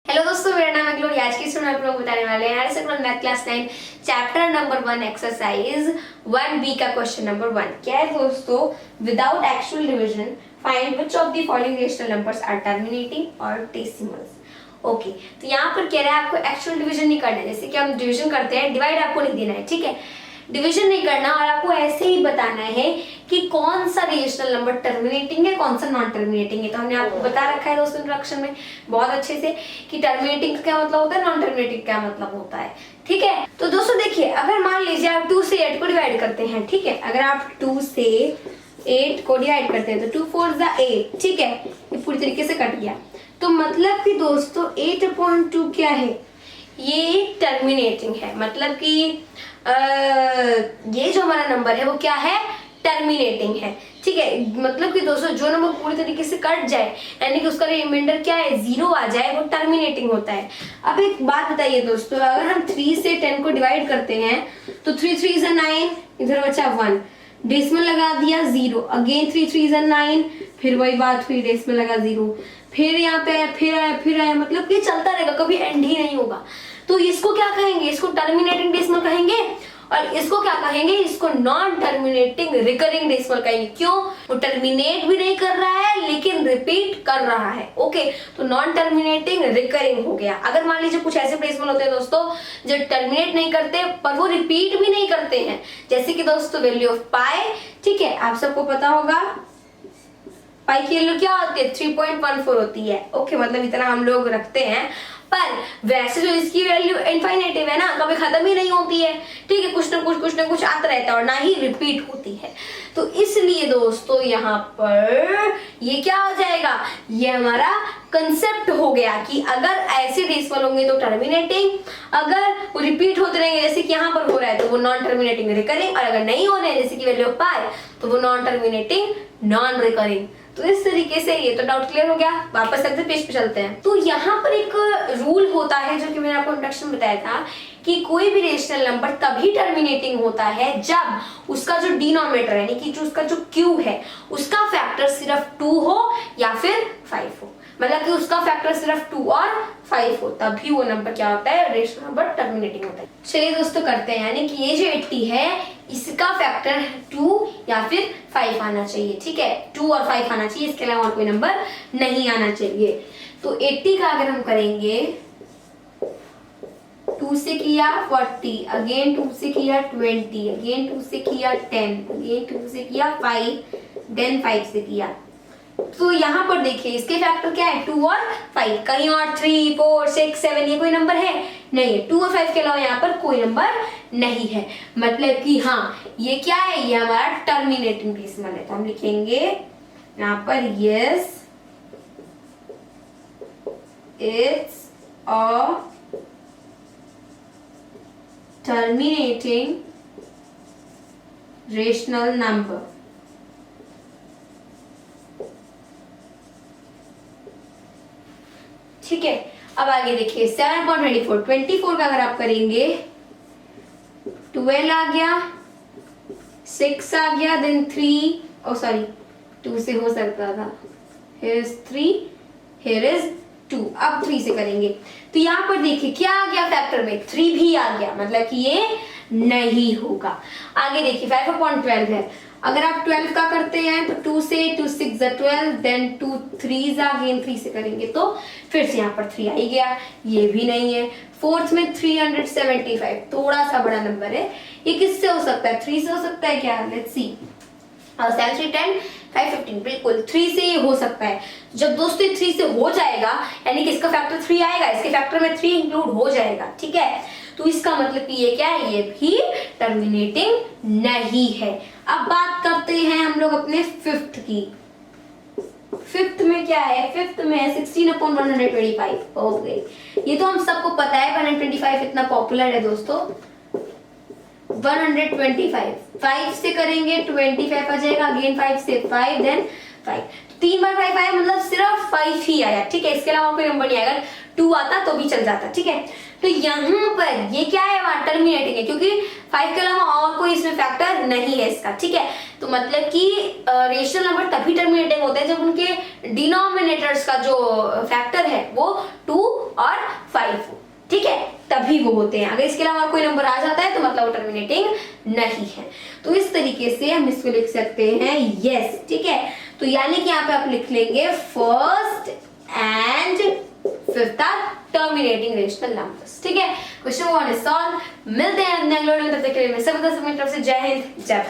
Hello दोस्तों, मेरा नाम है ग्लोरी। आज की स्टूडेंट आप लोग बताने वाले हैं math class 9 chapter number 1 exercise 1B का क्वेश्चन नंबर 1। क्या है दोस्तों? Without actual division find which of the following rational numbers are terminating और डेसिमल्स। ओके, तो यहाँ पर कह रहा है आपको एक्चुअल डिवीजन नहीं करना है। जैसे कि हम डिवीजन करते हैं, डिवाइड आपको नहीं देना है, ठीक है। डिवीजन नहीं करना और आपको ऐसे ही बताना है कि कौन सा रेशनल नंबर टर्मिनेटिंग है, कौन सा नॉन टर्मिनेटिंग है। तो हमने आपको बता रखा है दोस्तों इंट्रोडक्शन में बहुत अच्छे से कि टर्मिनेटिंग का क्या मतलब होता है, नॉन टर्मिनेटिंग क्या मतलब होता है, ठीक है। तो दोस्तों देखिए, अगर मान लीजिए आप 2 से 8 को डिवाइड करते हैं, ठीक है। अगर आप 2 से 8 को डिवाइड करते हैं तो 2 4 जा 8, ठीक है। ये पूरी तरीके से कट गया। तो मतलब कि दोस्तों 8/2 क्या है? ये टर्मिनेटिंग है। मतलब कि ये जो हमारा नंबर है वो क्या है? टर्मिनेटिंग है, ठीक है। मतलब कि दोस्तों जो नंबर पूरी तरीके से कट जाए, यानी कि उसका रिमाइंडर क्या है, 0 आ जाए, वो टर्मिनेटिंग होता है। अब एक बात बताइए दोस्तों, अगर हम 3 से 10 को डिवाइड करते हैं तो 3 3 is 9, इधर बचा 1, डेसिमल लगा दिया 0, अगेन 3 3 is 9, फिर वही बात हुई, डेसिमल लगा 0, फिर यहाँ पे आया, फिर आया, मतलब कि चलता रहेगा, कभी एंड ही नहीं होगा। तो इसको क्या कहेंगे? इसको टर्मिनेटिंग डेसिमल कहेंगे। और इसको क्या कहेंगे? इसको नॉन टर्मिनेटिंग रिकरिंग डेसिमल कहेंगे। क्यों? वो टर्मिनेट भी नहीं कर रहा है लेकिन रिपीट कर रहा है। ओके, तो नॉन टर्मिनेटिंग रिकरिंग हो गया। अगर मान लीजिए कुछ ऐसे डेसिमल होते हैं दोस्तों जो टर्मिनेट नहीं करते पर वो रिपीट भी नहीं करते हैं, जैसे कि दोस्तों वैल्यू ऑफ पाई, ठीक है, आप सबको पता होगा पाई की वैल्यू क्या होती है? 3.14 होती है। ओके, मतलब इतना हम लोग रखते हैं, पर वैसे जो इसकी वैल्यू इनफाइनाइटिव है ना, कभी खत्म ही नहीं होती है, ठीक है। कुछ ना कुछ आता रहता है और ना ही रिपीट होती है। तो इसलिए दोस्तों यहाँ पर ये क्या हो जाएगा? ये हमारा कंसेप्ट हो गया कि अगर ऐसे डेसिमल होंगे तो टर्मिनेटिंग, अगर वो रिपीट होते रहेंगे जैसे कि यहाँ पर हो रहा है तो वो नॉन टर्मिनेटिंग रिकरिंग, और अगर नहीं हो रहे हैं जैसे कि वैल्यू ऑफ पाई तो वो नॉन टर्मिनेटिंग नॉन रिकरिंग। तो इस तरीके से ये तो डाउट क्लियर हो गया। वापस अगले पेज पे चलते हैं। तो यहाँ पर एक रूल होता है जो कि मैंने आपको इंट्रोडक्शन में बताया था कि कोई भी रेशनल नंबर तभी टर्मिनेटिंग होता है जब उसका जो डिनोमिनेटर यानी कि जो उसका जो क्यू है उसका फैक्टर सिर्फ 2 हो या फिर 5 हो। मतलब कि उसका फैक्टर सिर्फ 2 और 5 हो, तभी वो नंबर क्या होता है? रेशनल नंबर टर्मिनेटिंग होता है। चलिए दोस्तों करते हैं, यानी कि ये जो 80 है इसका फैक्टर 2 या फिर 5 आना चाहिए, ठीक है। 2 और 5 आना चाहिए, इसके अलावा और कोई नंबर नहीं आना चाहिए। तो 80 का अगर हम करेंगे, 2 से किया 40, अगेन 2 से किया 20, अगेन 2 से किया 10, अगेन 2 से किया 5, देन 5 से किया। तो यहाँ पर देखिए इसके फैक्टर क्या है? 2 और 5। कहीं और 3 4 6 7 ये कोई नंबर है? नहीं है। 2 और 5 के अलावा यहाँ पर कोई नंबर नहीं है। मतलब कि हाँ, ये क्या है? ये हमारा टर्मिनेटिंग डेसिमल है। तो हम लिखेंगे यहाँ पर yes it's a terminating rational number. ठीक है, अब आगे देखिए 7.24, 24 का अगर आप करेंगे 12 आ गया, 6 आ गया, देन 3 सॉरी 2 से हो सकता था, here is 3, here is 2। अब 3 से करेंगे तो यहाँ पर देखिए क्या आ गया फैक्टर में? 3 भी आ गया, मतलब कि ये नहीं होगा। आगे देखिए 5/12 है। अगर आप 12 का करते हैं तो 2 से 2 6 12, देन 2 3 अगेन 3 से करेंगे तो फिर से यहाँ पर 3 आ ही गया, ये भी नहीं है। फोर्थ में 375, थोड़ा सा बड़ा नंबर है, ये किससे हो सकता है? 3 से हो सकता है क्या? Let's see. 7 3 10 5 15, बिल्कुल 3 से ये हो सकता है। जब दोस्तों 3 से हो जाएगा यानी कि इसका फैक्टर 3 आएगा, इसके फैक्टर में 3 इंक्लूड हो जाएगा, ठीक है। तो इसका मतलब कि ये क्या है? ये भी टर्मिनेटिंग नहीं है। अब बात करते हैं हम लोग अपने फिफ्थ की। फिफ्थ में क्या है? फिफ्थ में 16/125 हो गई। ये तो हम सबको पता है, 125 इतना पॉपुलर है दोस्तों। 125 5 से करेंगे 25 आ जाएगा, अगेन 5 से 5, देन 5। 3 बार 5 आया, मतलब सिर्फ 5 ही आया, ठीक है। इसके अलावा कोई नंबर नहीं आएगा। 2 आता तो भी चल जाता, ठीक है। तो यहाँ पर ये क्या है? वहां टर्मिनेटिंग है क्योंकि 5 के अलावा और कोई इसमें फैक्टर नहीं है इसका, ठीक है। तो मतलब कि रेशनल नंबर तभी टर्मिनेटिंग होते हैं जब उनके डिनोमिनेटर्स का जो फैक्टर है वो 2 और तभी वो होते हैं। अगर इसके अलावा कोई नंबर आ जाता है तो मतलब वो टर्मिनेटिंग नहीं है। तो इस तरीके से हम इसको लिख सकते हैं यस, ठीक है। तो यानी कि यहाँ पे आप लिख लेंगे first and fifth are terminating rational numbers, ठीक है। Question 1 is solve. मिलते हैं अगले वीडियो में, तब तक के लिए मैं सब तरफ से जय हिंद जय भारत।